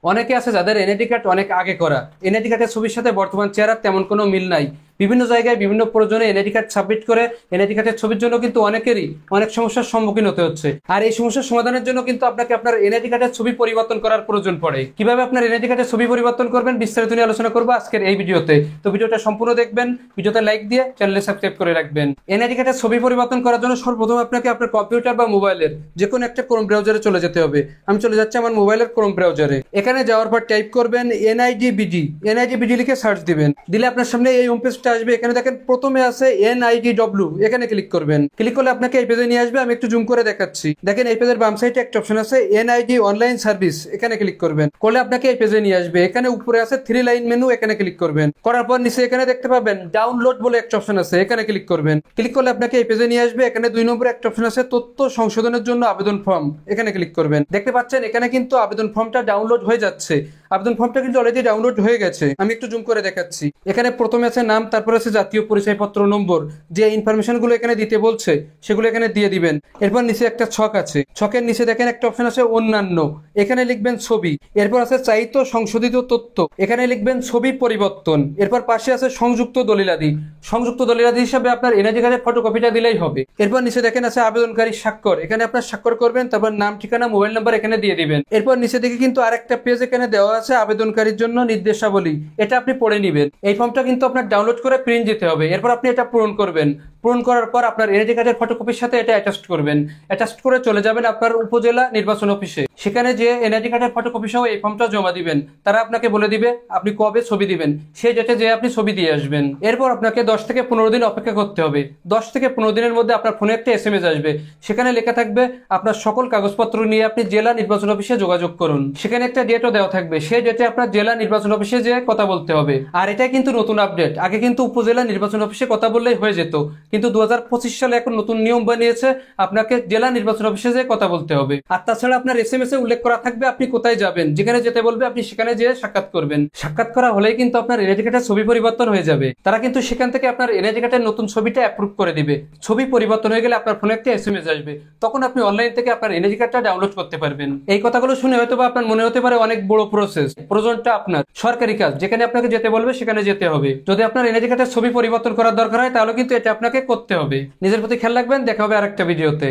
অনেকে আছে যাদের এনআইডি কার্ড অনেক আগে করা, এনআইডি কার্ডের ছবির সাথে বর্তমান চেহারার তেমন কোনো মিল নাই। বিভিন্ন জায়গায় বিভিন্ন প্রয়োজনে এনআইডি কার্ড সাবমিট করে এনআইডি কার্ডের ছবির জন্য কিন্তু অনেকেরই অনেক সমস্যার সম্মুখীন হতে হচ্ছে। আর এই সমস্যার সমাধানের জন্য কিন্তু আপনাকে আপনার এনআইডি কার্ডের ছবি পরিবর্তন করার প্রয়োজন পড়ে। কিভাবে আপনার এনআইডি কার্ডের ছবি পরিবর্তন করবেন বিস্তারিত নিয়ে আলোচনা করবো আজকের এই ভিডিওতে। তো ভিডিওটা সম্পূর্ণ দেখবেন, ভিডিওতে লাইক দিয়ে চ্যানেলে সাবস্ক্রাইব করে রাখবেন। এনআইডি কার্ডের ছবি পরিবর্তন করার জন্য সর্বপ্রথম আপনাকে আপনার কম্পিউটার বা মোবাইলের যে কোনো একটা ক্রোম ব্রাউজারে চলে যেতে হবে। আমি চলে যাচ্ছি আমার মোবাইলের ক্রোম ব্রাউজারে। এখানে যাওয়ার পর টাইপ করবেন এনআইডিবিডি লিখে সার্চ দিবেন। দিলে আপনার সামনে এই হোম পেজটা আসবে। এখানে দেখেন প্রথমে আছে এনআইডিডব্লিউ, এখানে ক্লিক করবেন। ক্লিক করলে আপনাকে এই পেজে নিয়ে আসবে। আমি একটু জুম করে দেখাচ্ছি। দেখেন এই পেজের বাম সাইডে একটা অপশন আছে এনআইডি অনলাইন সার্ভিস, এখানে ক্লিক করবেন। করলে আপনাকে এই পেজে নিয়ে আসবে। এখানে উপরে আছে 3 লাইন মেনু, এখানে ক্লিক করবেন। করার পর নিচে এখানে দেখতে পাবেন ডাউনলোড বলে একটা অপশন আছে, এখানে ক্লিক করবেন। ক্লিক করলে আপনাকে এই পেজে নিয়ে আসবে। এখানে 2 নম্বরে একটা অপশন আছে তথ্য সংশোধনের জন্য আবেদন ফর্ম, এখানে ক্লিক করবেন। দেখতে পাচ্ছেন এখানে কিন্তু আবেদন ফর্মটা ডাউনলোড হয়ে যাচ্ছে। আবেদন ফর্মটা কিন্তু অলরেডি ডাউনলোড হয়ে গেছে। আমি একটু জুম করে দেখাচ্ছি। এখানে প্রথমে আছে নাম, তারপর আছে জাতীয় পরিচয়পত্র নম্বর। যে ইনফরমেশন গুলো এখানে দিতে বলছে সেগুলো এখানে দিয়ে দিবেন। এরপর নিচে একটা ছক আছে, ছকের নিচে দেখেন একটা অপশন আছে অন্যান্য, এখানে লিখবেন ছবি। এরপর আছে চাইতো সংশোধিত তথ্য, এখানে লিখবেন ছবি পরিবর্তন। এরপর পাশে আছে সংযুক্ত দলিলাদি, সংযুক্ত দলিলাদি হিসাবে আপনার এনআইডি কার্ডের ফটোকপিটা দিলেই হবে। এরপর নিচে দেখেন আছে আবেদনকারী স্বাক্ষর, এখানে আপনার স্বাক্ষর করবেন। তারপর নাম, ঠিকানা, মোবাইল নাম্বার এখানে দিয়ে দিবেন। এরপর নিচে দিকে কিন্তু আরেকটা পেজ এখানে দেওয়া আছে আবেদনকারীর জন্য নির্দেশাবলী, এটা আপনি পড়ে নেবেন। এই ফর্মটা কিন্তু আপনার ডাউনলোড করে প্রিন্ট দিতে হবে। এরপর আপনি এটা পূরণ করবেন। পূরণ করার পর আপনার এনআইডি কার্ডের ফটোকপির সাথে এটা অ্যাটাচ করবেন। অ্যাটাচ করে চলে যাবেন আপনার উপজেলা নির্বাচন অফিসে। সেখানে যে এনআইডি কার্ডের ফটোকপি সহ এই ফর্মটা জমা দিবেন। তারা আপনাকে বলে দিবে আপনি কবে ছবি দিবেন, সেই ডেটে যে আপনি ছবি দিয়ে আসবেন। এরপর আপনাকে 10 থেকে 15 দিন অপেক্ষা করতে হবে। 10 থেকে 15 দিনের মধ্যে আপনার ফোনে একটা এসএমএস আসবে। সেখানে লেখা থাকবে আপনার সকল কাগজপত্র নিয়ে আপনি জেলা নির্বাচন অফিসে যোগাযোগ করুন। সেখানে একটা ডেটও দেওয়া থাকবে, সেই ডেটে আপনার জেলা নির্বাচন অফিসে যে কথা বলতে হবে। আর এটাই কিন্তু নতুন আপডেট। আগে কিন্তু উপজেলা নির্বাচন অফিসে কথা বললেই হয়ে যেত, কিন্তু 2025 সালে এখন নতুন নিয়ম বানিয়েছে, আপনাকে জেলা নির্বাচন অফিসে যে কথা বলতে হবে। আর তাছাড়া আপনার এসএমএস এ উল্লেখ করা থাকবে আপনি কোথায় যাবেন। যেখানে যেতে বলবে আপনি সেখানে যেয়ে সাক্ষাৎ করবেন। সাক্ষাৎ করা হলেই কিন্তু আপনার এনআইডি কার্ডের ছবি পরিবর্তন হয়ে যাবে। তারা কিন্তু সেখান থেকে আপনার এনআইডি কার্ডের নতুন ছবিটা অ্যাপ্রুভ করে দিবে। ছবি পরিবর্তন হয়ে গেলে আপনার ফোনে একটা এসএমএস আসবে। তখন আপনি অনলাইন থেকে আপনার এনআইডি কার্ডটা ডাউনলোড করতে পারবেন। এই কথাগুলো শুনে হয়তো বা আপনার মনে হতে পারে অনেক বড় প্রসেস। প্রয়োজনটা আপনার সরকারি কাজ, যেখানে আপনাকে যেতে বলবে সেখানে যেতে হবে। যদি আপনার এনআইডি কার্ডের ছবি পরিবর্তন করার দরকার হয় তাহলে কিন্তু এটা আপনাকে করতে হবে। নিজের প্রতি খেয়াল রাখবেন। দেখা হবে আরেকটা ভিডিওতে।